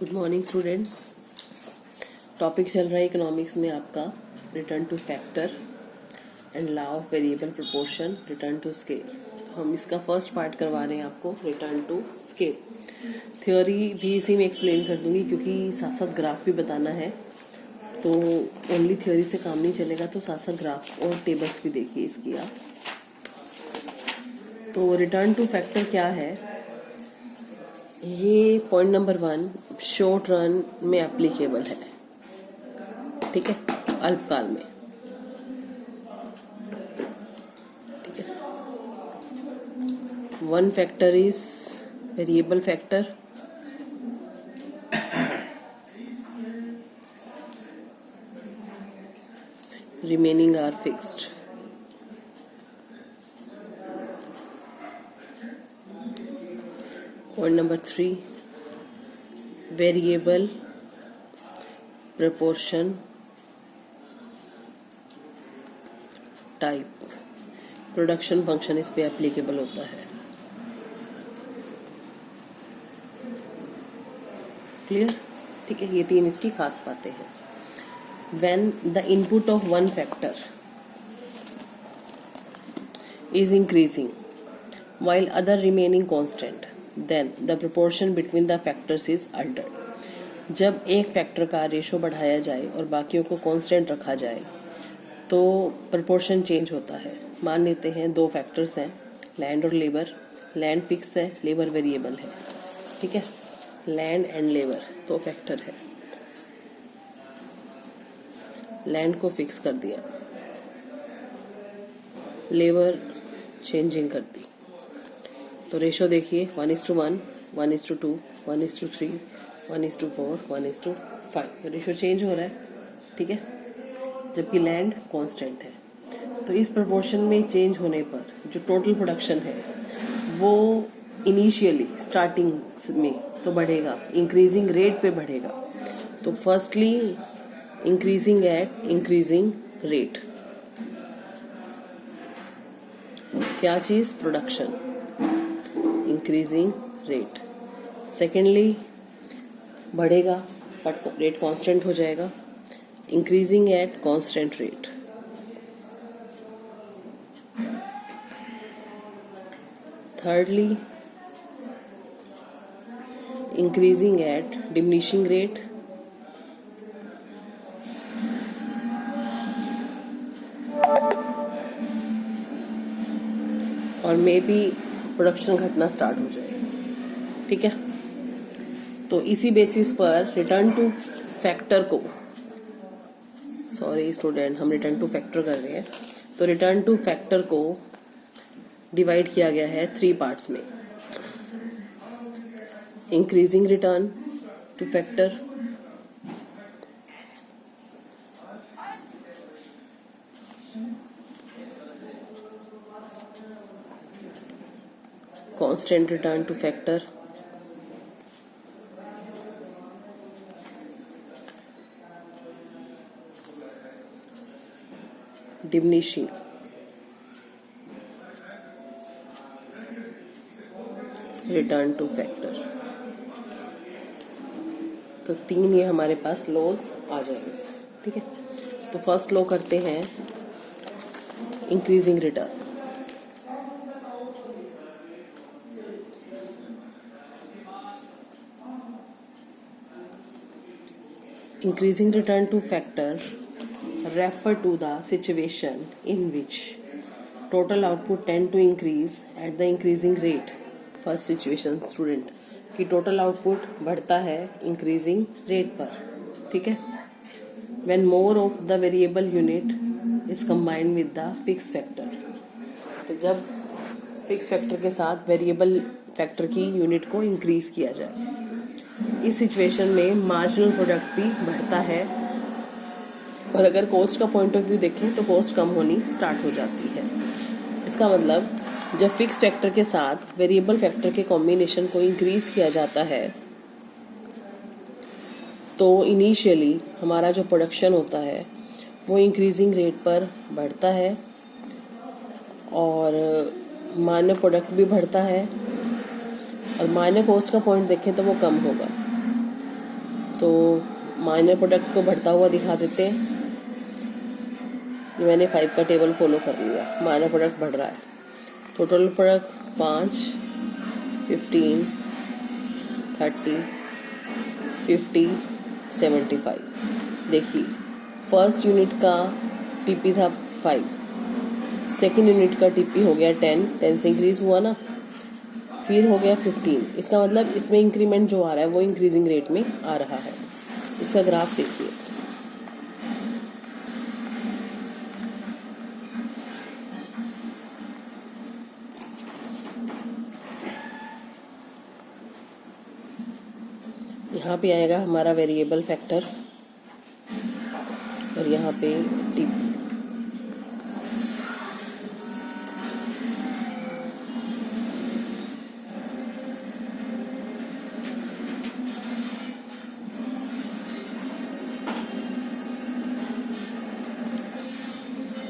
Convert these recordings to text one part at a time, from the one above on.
Good morning students. Topic चल रहा है इकोनॉमिक्स में आपका return to factor and law of variable proportion return to scale. हम इसका फर्स्ट पार्ट करवा रहे हैं आपको रिटर्न टू स्केल। थ्योरी भी इसी में एक्सप्लेन कर दूंगी क्योंकि साथ साथ ग्राफ भी बताना है, तो ओनली थ्योरी से काम नहीं चलेगा, तो साथ साथ ग्राफ और टेबल्स भी देखिए इसकी आप। तो रिटर्न टू फैक्टर क्या है, ये पॉइंट नंबर 1 शॉर्ट रन में एप्लीकेबल है, ठीक है, अल्पकाल में, ठीक है। One factor is variable factor, remaining are fixed. Point number 3 variable proportion type production function इस पे एप्लीकेबल होता है। क्लियर, ठीक है। ये तीन इसकी खास बातें हैं। When the input of one factor is increasing while other remaining constant, then the proportion between the factors is altered। जब एक फैक्टर का रेशो बढ़ाया जाए और बाकियों को कांस्टेंट रखा जाए तो प्रोपोर्शन चेंज होता है। मान लेते हैं दो फैक्टर्स हैं, लैंड और लेबर। लैंड फिक्स है, लेबर वेरिएबल है, ठीक है। लैंड एंड लेबर तो फैक्टर है, लैंड को फिक्स कर दिया, लेबर चेंजिंग कर दी, तो रेशो देखिए 1:1, 1:2, 1:3, 1:4, 1:5। रेशो चेंज हो रहा है, ठीक है, जबकि लैंड कांस्टेंट है। तो इस प्रोपोर्शन में चेंज होने पर जो टोटल प्रोडक्शन है वो इनिशियली स्टार्टिंग में तो बढ़ेगा, इंक्रीजिंग रेट पे बढ़ेगा। तो firstly increasing at increasing rate, क्या चीज, प्रोडक्शन इंक्रीजिंग रेट। सेकेंडली बढ़ेगा बट रेट कांस्टेंट हो जाएगा, increasing at constant rate. Thirdly increasing at diminishing rate. और मे बी प्रोडक्शन घटना स्टार्ट हो जाए, ठीक है। तो इसी बेसिस पर रिटर्न टू फैक्टर को, सॉरी स्टूडेंट, हम रिटर्न टू फैक्टर कर रहे हैं, तो रिटर्न टू फैक्टर को डिवाइड किया गया है 3 पार्ट्स में। Increasing return to factor, constant return to factor, diminishing return to factor. तो 3 ये हमारे पास लॉज आ जाएंगे, ठीक है। तो फर्स्ट लॉ करते हैं increasing return. Increasing return to factor refer to the situation in which total output tend to increase at the increasing rate। First situation student कि total output बढ़ता है increasing rate पर, ठीक है। When more of the variable unit is combined with the fixed factor, तो जब fixed factor के साथ variable factor की यूनिट को इंक्रीज किया जाए, इस सिचुएशन में मार्जिनल प्रोडक्ट भी बढ़ता है। और अगर कॉस्ट का पॉइंट ऑफ व्यू देखें तो कॉस्ट कम होनी स्टार्ट हो जाती है। इसका मतलब जब फिक्स फैक्टर के साथ वेरिएबल फैक्टर के कॉम्बिनेशन को इंक्रीज किया जाता है तो इनिशियली हमारा जो प्रोडक्शन होता है वो इंक्रीजिंग रेट पर बढ़ता है और माइनर प्रोडक्ट भी बढ़ता है, और माइनर कॉस्ट का पॉइंट देखें तो वो कम होगा। तो माइनर प्रोडक्ट को बढ़ता हुआ दिखा देते हैं। ये मैंने 5 का टेबल फॉलो कर लिया, माइनर प्रोडक्ट बढ़ रहा है। Total product 5, 15, 30, 50, 75। देखिए फर्स्ट यूनिट का टीपी था 5, सेकेंड यूनिट का टीपी हो गया 10 से इंक्रीज हुआ ना, फिर हो गया 15। इसका मतलब इसमें इंक्रीमेंट जो आ रहा है वो इंक्रीजिंग रेट में आ रहा है। इसका ग्राफ देखिए, यहाँ पे आएगा हमारा वेरिएबल फैक्टर और यहाँ पे TP.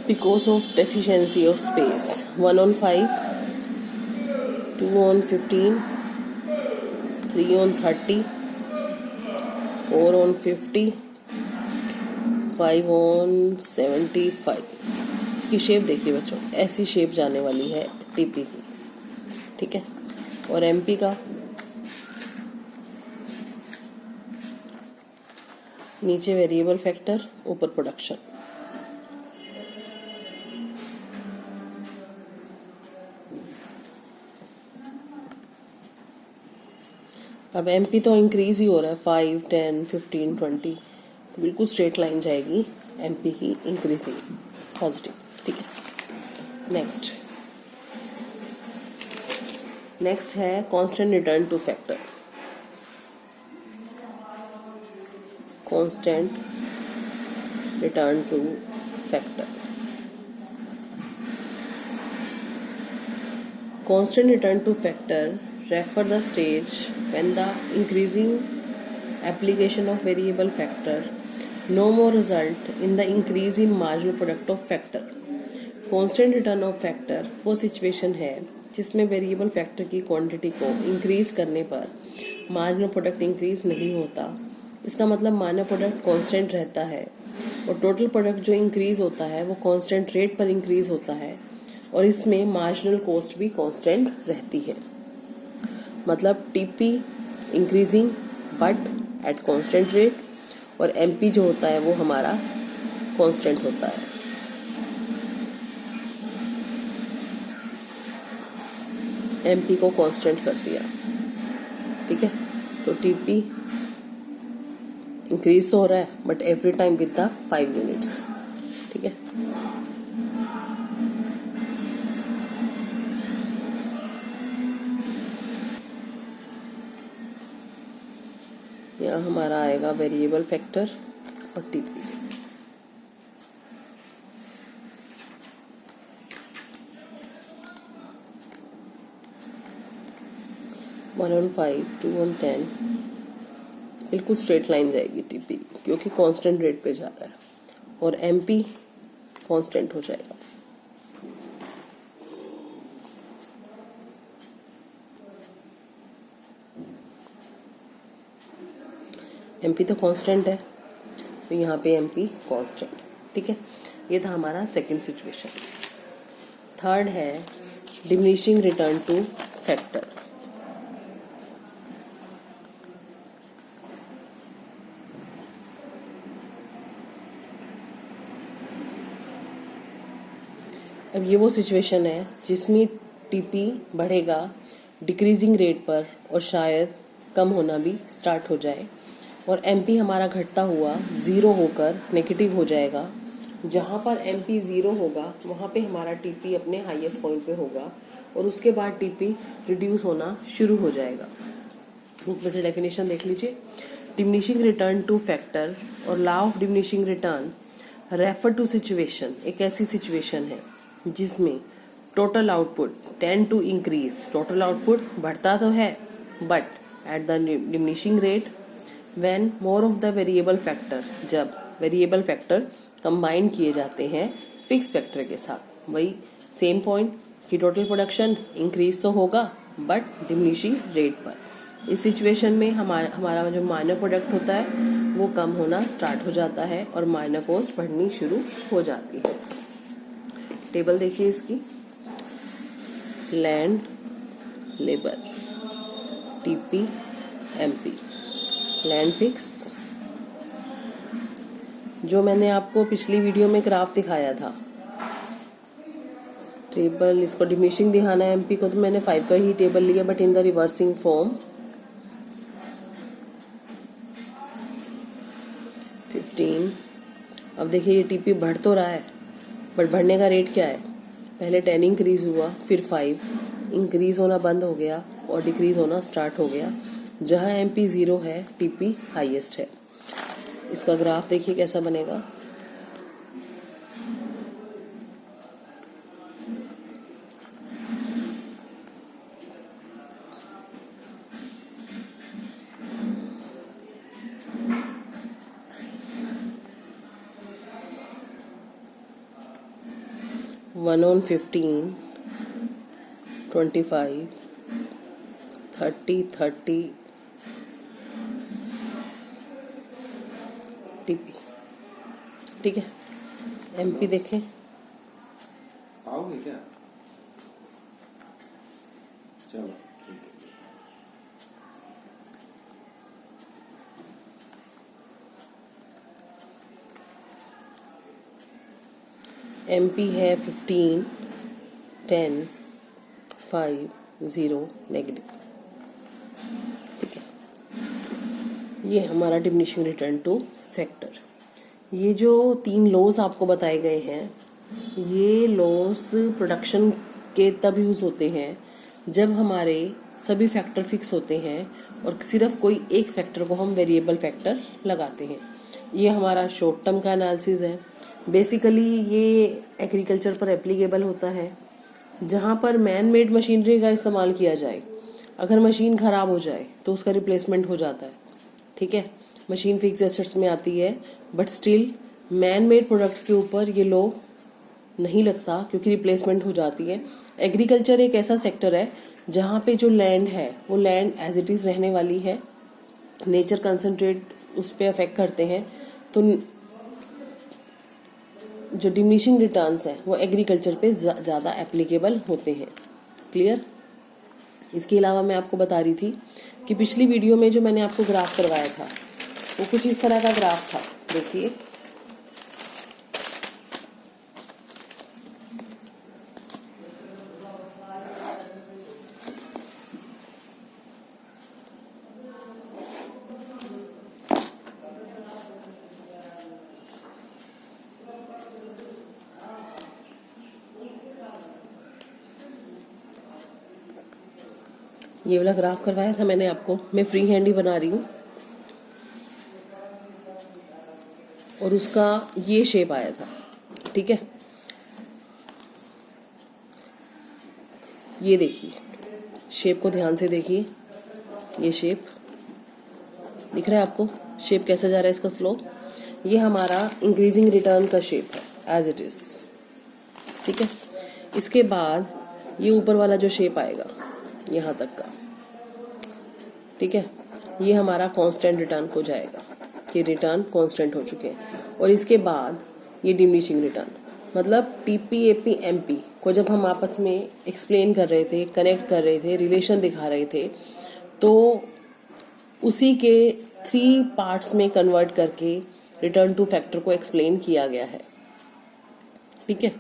Because of deficiency of space, 1 on 5, 2 on 15, 3 on 30, 4 on 50, 5 on 75। इसकी शेप देखिए बच्चों, ऐसी शेप जाने वाली है टीपी की, ठीक है। और एमपी का नीचे वेरिएबल फैक्टर, ऊपर प्रोडक्शन। अब एमपी तो इंक्रीज ही हो रहा है, 5, 10, 15, 20, तो बिल्कुल स्ट्रेट लाइन जाएगी एमपी की इंक्रीजिंग, पॉजिटिव, ठीक है। नेक्स्ट है constant return to factor. Constant return to factor. Constant return to factor refer the stage when the increasing application of variable factor no more result in the increase in marginal product of factor। Constant return of factor वो situation है जिसमें variable factor की quantity को increase करने पर marginal product increase नहीं होता। इसका मतलब माइनर प्रोडक्ट कांस्टेंट रहता है और टोटल प्रोडक्ट जो इंक्रीज होता है वो कांस्टेंट रेट पर इंक्रीज होता है, और इसमें मार्जिनल कॉस्ट भी कांस्टेंट रहती है। मतलब TP increasing but at constant rate, और एमपी जो होता है वो हमारा कांस्टेंट होता है। एमपी को कांस्टेंट कर दिया, ठीक है। तो टीपी इंक्रीज तो हो रहा है but every time with the 5 units, ठीक है। यहाँ हमारा आएगा वेरिएबल फैक्टर और टीपी। वन ऑन 5, 2 on 10, बिल्कुल स्ट्रेट लाइन जाएगी टीपी, क्योंकि कांस्टेंट रेट पे जा रहा है, और एमपी कांस्टेंट हो जाएगा। एमपी तो कांस्टेंट है, तो यहाँ पे एमपी कांस्टेंट, ठीक है। ये था हमारा सेकंड सिचुएशन। थर्ड है डिमिनिशिंग रिटर्न टू फैक्टर। अब ये वो सिचुएशन है जिसमें टीपी बढ़ेगा डिक्रीजिंग रेट पर और शायद कम होना भी स्टार्ट हो जाए, और एमपी हमारा घटता हुआ 0 होकर नेगेटिव हो जाएगा। जहां पर एमपी 0 होगा वहां पे हमारा टीपी अपने हाईएस्ट पॉइंट पे होगा, और उसके बाद टीपी रिड्यूस होना शुरू हो जाएगा। बुक में से डेफिनेशन देख लीजिए। डिमिनिशिंग रिटर्न टू फैक्टर और law of diminishing return refer to situation, एक ऐसी सिचुएशन है जिसमें total output tend to increase, total output बढ़ता तो है but at the diminishing rate when more of the variable factor, जब वेरिएबल फैक्टर कंबाइन किए जाते हैं फिक्स फैक्टर के साथ। वही सेम पॉइंट कि टोटल प्रोडक्शन इंक्रीज तो होगा बट डिमिनिशिंग रेट पर, इस सिचुएशन में हमारा जो माइनर प्रोडक्ट होता है वो कम होना स्टार्ट हो जाता है और माइनर कॉस्ट बढ़नी शुरू हो जाती है। टेबल देखिए इसकी, land, labour, TP, MP, land fix, जो मैंने आपको पिछली वीडियो में ग्राफ दिखाया था टेबल, इसको डिमिनिशिंग दिखाना है एमपी को, तो मैंने 5 का ही टेबल लिया but in the reversing form. 15। अब देखिए ये टीपी बढ़ तो रहा है बट बढ़ने का रेट क्या है, पहले 10 इंक्रीज हुआ, फिर 5 इंक्रीज होना बंद हो गया और डिक्रीज होना स्टार्ट हो गया। जहां एमपी 0 है टीपी हाईएस्ट है। इसका ग्राफ देखिए कैसा बनेगा। One on 15, 25, 30 TP. ठीक है, एमपी देखें, आओगे क्या? चलो ठीक है। एमपी है 15, 10, 5, 0 नेगेटिव। ठीक है, ये हमारा डिमिनिशिंग रिटर्न टू फैक्टर। ये जो 3 लॉस आपको बताए गए हैं, ये लॉस प्रोडक्शन के तब यूज होते हैं जब हमारे सभी फैक्टर फिक्स होते हैं और सिर्फ कोई एक फैक्टर को हम वेरिएबल फैक्टर लगाते हैं। ये हमारा शॉर्ट टर्म का एनालिसिस है। बेसिकली ये एग्रीकल्चर पर एप्लीकेबल होता है जहां पर मैन मेड मशीनरी का इस्तेमाल किया जाए। अगर मशीन खराब हो जाए तो उसका रिप्लेसमेंट हो जाता है। ठीक है, मशीन फिक्स एसेट्स में आती है but still man made products के ऊपर ये लॉ नहीं लगता क्योंकि रिप्लेसमेंट हो जाती है। एग्रीकल्चर एक ऐसा सेक्टर है जहां पे जो लैंड है वो लैंड एज इट इज रहने वाली है, नेचर कंसंट्रेट उस पर अफेक्ट करते हैं, तो जो डिमिनिशिंग रिटर्न्स है वो एग्रीकल्चर पे ज्यादा एप्लीकेबल होते हैं। क्लियर? इसके अलावा मैं आपको बता रही थी कि पिछली वीडियो में जो मैंने आपको ग्राफ करवाया था वो कुछ इस तरह का ग्राफ था। देखिए, ये वाला ग्राफ करवाया था मैंने आपको, मैं फ्री हैंड ही बना रही हूँ और उसका ये शेप आया था। ठीक है, ये देखिए, शेप को ध्यान से देखिए, ये शेप दिख रहा है आपको, शेप कैसा जा रहा है इसका स्लोप। ये हमारा इंक्रीजिंग रिटर्न का शेप है एज इट इज। ठीक है, इसके बाद ये ऊपर वाला जो शेप आएगा यहां तक का, ठीक है, ये हमारा कांस्टेंट रिटर्न हो जाएगा कि रिटर्न कांस्टेंट हो चुके हैं। और इसके बाद ये डिमिनिशिंग रिटर्न, मतलब टीपी, एपी, एमपी को जब हम आपस में एक्सप्लेन कर रहे थे, कनेक्ट कर रहे थे, रिलेशन दिखा रहे थे, तो उसी के 3 पार्ट्स में कन्वर्ट करके रिटर्न टू फैक्टर को एक्सप्लेन किया गया है। ठीक है,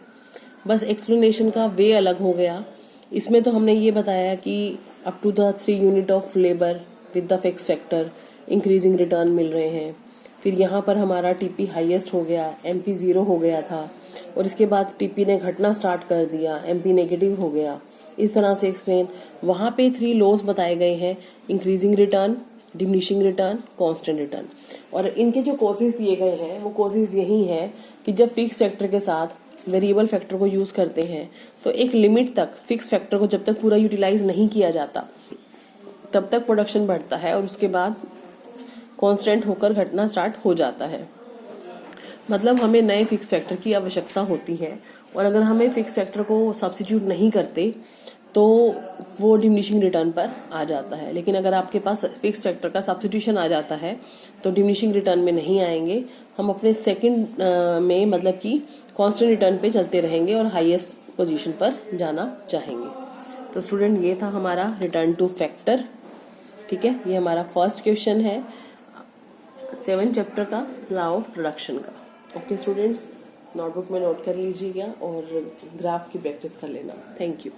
बस एक्सप्लेनेशन का वे अलग हो गया। इसमें तो हमने ये बताया कि up to the 3 unit of labour with the fix factor increasing return मिल रहे हैं। फिर यहाँ पर हमारा टीपी हाईएस्ट हो गया, एमपी 0 हो गया था और इसके बाद टीपी ने घटना स्टार्ट कर दिया, एमपी नेगेटिव हो गया। इस तरह से एक्सप्लेन। वहां पे 3 लॉस बताए गए हैं, increasing return, diminishing return, constant return. और इनके जो कॉजेज दिए गए हैं वो कॉजेज यही है कि जब फिक्स फैक्टर के साथ वेरिएबल फैक्टर को यूज करते हैं तो एक लिमिट तक फिक्स फैक्टर को जब तक पूरा यूटिलाइज नहीं किया जाता तब तक प्रोडक्शन बढ़ता है और उसके बाद कांस्टेंट होकर घटना स्टार्ट हो जाता है। मतलब हमें नए फिक्स फैक्टर की आवश्यकता होती है और अगर हमें फिक्स फैक्टर को सब्स्टिट्यूट नहीं करते तो वो डिमिनिशिंग रिटर्न पर आ जाता है। लेकिन अगर आपके पास फिक्स फैक्टर का सब्स्टिट्यूशन आ जाता है तो डिमिनिशिंग रिटर्न में नहीं आएंगे, हम अपने सेकंड में मतलब कि कांस्टेंट रिटर्न पे चलते रहेंगे और हाईएस्ट पोजीशन पर जाना चाहेंगे। तो स्टूडेंट ये था हमारा रिटर्न टू फैक्टर। ठीक है, ये हमारा फर्स्ट क्वेश्चन है 7 चैप्टर का लॉ ऑफ प्रोडक्शन का। ओके स्टूडेंट्स, नोटबुक में नोट कर लीजिएगा और ग्राफ की प्रैक्टिस कर लेना। Thank you.